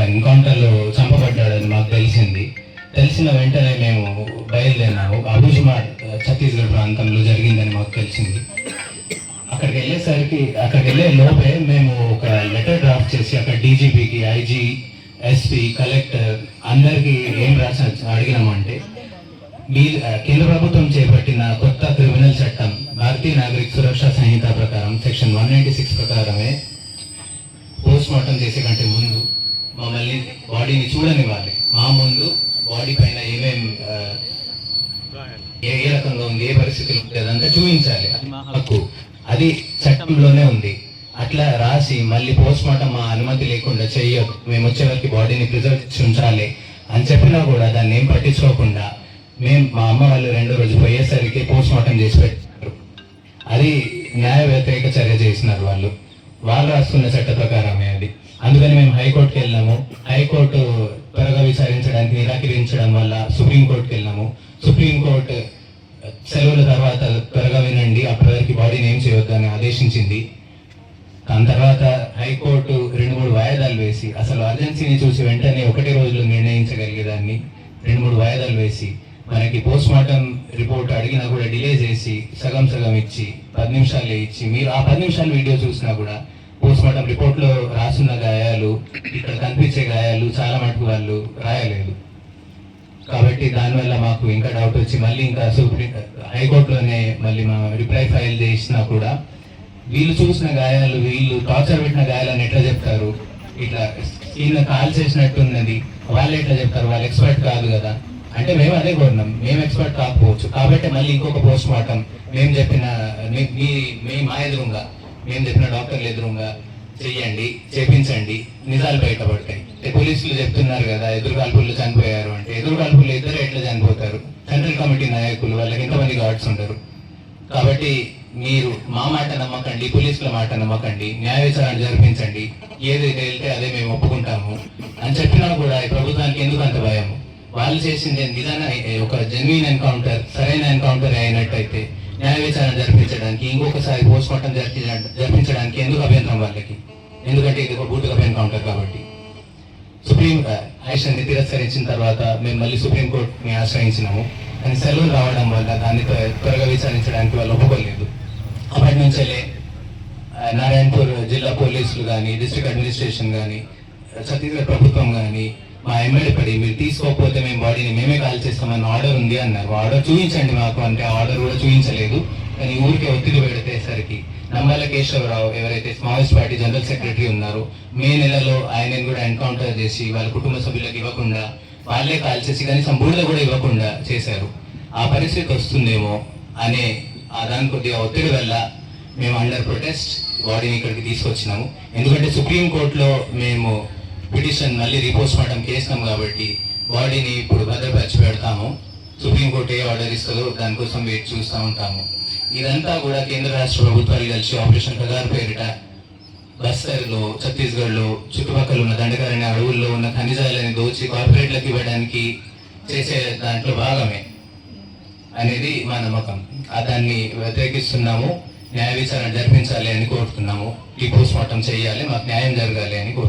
ఎన్కౌంటర్లో చంపబడ్డాడని మాకు తెలిసిన వెంటనే మేము బయలుదేరినాము. అబుజ్మాడ్ ఛత్తీస్గఢ్ ప్రాంతంలో జరిగిందని మాకు తెలిసింది. అక్కడికి వెళ్ళే లోపే మేము ఒక లెటర్ డ్రాఫ్ట్ చేసి అక్కడ డీజీపీకి, ఐజీ, ఎస్పీ, కలెక్టర్ అందరికీ ఏం రాసి అడిగినామంటే, మీ కేంద్ర ప్రభుత్వం చేపట్టిన కొత్త క్రిమినల్ చట్టం భారతీయ నాగరిక సురక్షా సంహిత ప్రకారం సెక్షన్ 196 ప్రకారమే పోస్ట్ మార్టం చేసే కంటే ముందు మమ్మల్ని బాడీని చూడనివ్వాలి. మా ముందు బాడీ పైన ఏ రకంగా ఉంది, ఏ పరిస్థితులు ఉంది అదంతా చూపించాలి. హక్కు అది చట్టంలోనే ఉంది. అట్లా రాసి మళ్ళీ పోస్ట్ మార్టం మా అనుమతి లేకుండా చెయ్యదు, మేము వచ్చే వరకు బాడీని ప్రిజర్వ్ ఉంచాలి అని చెప్పినా కూడా దాన్ని ఏం పట్టించుకోకుండా మా అమ్మ వాళ్ళు 2వ రోజు పోయేసరికి పోస్ట్ మార్టం చేసి పెట్టారు. అది న్యాయ వ్యతిరేక చర్య చేసినారు వాళ్ళు రాసుకున్న చట్ట ప్రకారమే అది. అందుకని మేము హైకోర్టుకి వెళ్ళాము. హైకోర్టు త్వరగా విచారించడానికి నిరాకరించడం వల్ల సుప్రీంకోర్టుకి వెళ్ళాము. సుప్రీంకోర్టు సెలవుల తర్వాత త్వరగా వినండి, అప్పటి వరకు బాడీని ఏం చేయొద్దని ఆదేశించింది. దాని తర్వాత హైకోర్టు 2-3 వాయిదాలు వేసి, అసలు అర్జెన్సీని చూసి వెంటనే 1 రోజులో నిర్ణయించగలిగేదాన్ని 2-3 వాయిదాలు వేసి, మనకి పోస్ట్ మార్టం రిపోర్ట్ అడిగినా కూడా డిలే చేసి సగం ఇచ్చి 10 నిమిషాలే ఇచ్చి, మీరు ఆ 10 నిమిషాల వీడియో చూసినా కూడా పోస్ట్ మార్టం రిపోర్ట్లో రాసున్న గాయాలు, ఇక్కడ కనిపించే గాయాలు చాలా మటుకు వాళ్ళు రాయలేదు. కాబట్టి దానివల్ల మాకు ఇంకా డౌట్ వచ్చి మళ్ళీ ఇంకా హైకోర్టులోనే మళ్ళీ మా రిప్లై ఫైల్ చేసినా కూడా వీళ్ళు చూసిన గాయాలు, వీళ్ళు టార్చర్ పెట్టిన గాయాలని ఎట్లా చెప్తారు? ఇట్లా ఈయన కాల్ చేసినట్టున్నది వాళ్ళు ఎట్లా చెప్తారు? వాళ్ళు ఎక్స్పర్ట్ కాదు కదా అంటే మేము అదే కోరినాం, మేము ఎక్స్పర్ట్ కాకపోవచ్చు కాబట్టి మళ్ళీ ఇంకొక పోస్ట్ మార్టం మేము చెప్పిన మా ఎదురుగా మేము చెప్పిన డాక్టర్లు ఎదురుగా చెయ్యండి, చేపించండి, నిజాలు బయటపడతాయి. పోలీసులు చెప్తున్నారు కదా ఎదురుకాల్పుల్లో చనిపోయారు అంటే, ఎదురుకాల్పుల్లో ఇద్దరు ఎట్లా చనిపోతారు? సెంట్రల్ కమిటీ నాయకులు, వాళ్ళకి ఎంతమంది గార్డ్స్ ఉంటారు? కాబట్టి మీరు మా మాట నమ్మకండి, పోలీసుల మాట నమ్మకండి, న్యాయ విచారణ జరిపించండి, ఏదైతే వెళ్తే అదే మేము ఒప్పుకుంటాము అని చెప్పినా కూడా ఈ ప్రభుత్వానికి ఎందుకు అంత భయం? వాళ్ళు చేసింది నిజంగా ఒక జెన్యున్ ఎన్కౌంటర్, సరైన ఎన్కౌంటర్ అయినట్టయితే న్యాయ విచారణ జరిపించడానికి, ఇంకొకసారి పోస్ట్ మార్టం జరిపించడానికి ఎందుకు అభ్యంతరం వాళ్ళకి? ఎందుకంటే ఇది ఒక బూటుకప్ ఎన్కౌంటర్ కాబట్టి. సుప్రీం ఆదేశాన్ని తిరస్కరించిన తర్వాత మేము మళ్ళీ సుప్రీంకోర్టుని ఆశ్రయించినాము. కానీ సెలవులు రావడం వల్ల దాన్ని త్వరగా విచారించడానికి వాళ్ళు ఒప్పుకోలేదు. అప్పటి నుంచెల్లే నారాయణపూర్ జిల్లా పోలీసులు కానీ, డిస్ట్రిక్ట్ అడ్మినిస్ట్రేషన్ కానీ, ఛత్తీస్గఢ్ ప్రభుత్వం కానీ మా ఎమ్మెల్యే పడి, మీరు తీసుకోకపోతే మేము బాడీని మేమే కాల్ చేస్తామన్న ఆర్డర్ ఉంది అన్నారు. ఆర్డర్ చూపించండి మాకు అంటే ఆర్డర్ కూడా చూపించలేదు. కానీ ఊరికే ఒత్తిడి పెడితేసరికి నమ్మల కేశవరావు ఎవరైతే మావోయిస్ట్ పార్టీ జనరల్ సెక్రటరీ ఉన్నారో, మే నెలలో ఆయనను కూడా ఎన్కౌంటర్ చేసి వాళ్ళ కుటుంబ సభ్యులకు ఇవ్వకుండా, వాళ్ళే కాల్ చేసి కనీసం బూడిద కూడా ఇవ్వకుండా చేశారు. ఆ పరిస్థితి వస్తుందేమో అనే దాని కొద్దిగా ఒత్తిడి వల్ల మేము అండర్ ప్రొటెస్ట్ బాడీని ఇక్కడికి తీసుకొచ్చినాము. ఎందుకంటే సుప్రీంకోర్టులో మేము పిటిషన్ మళ్ళీ రీపోస్ట్ మార్టం చేసినాం కాబట్టి బాడీని ఇప్పుడు భద్రపరిచి పెడతాము. సుప్రీంకోర్టు ఏ ఆర్డర్ ఇస్తుందో దానికోసం వెయిట్ చూస్తూ ఉంటాము. ఇదంతా కూడా కేంద్ర రాష్ట్ర ప్రభుత్వాలు కలిసి ఆపరేషన్ కగార్ పేరిట బస్తర్లో, ఛత్తీస్గఢ్లో, చుట్టుపక్కల ఉన్న దండకారణ్య అడవుల్లో ఉన్న ఖనిజాలని దోచి కార్పొరేట్లకు ఇవ్వడానికి చేసే దాంట్లో భాగమే అనేది మా నమ్మకం. దాన్ని వ్యతిరేకిస్తున్నాము. న్యాయ విచారణ జరిపించాలి అని కోరుతున్నాము. ఈ పోస్ట్ మార్టం చేయాలి, మాకు న్యాయం జరగాలి అని కోరుతున్నాము.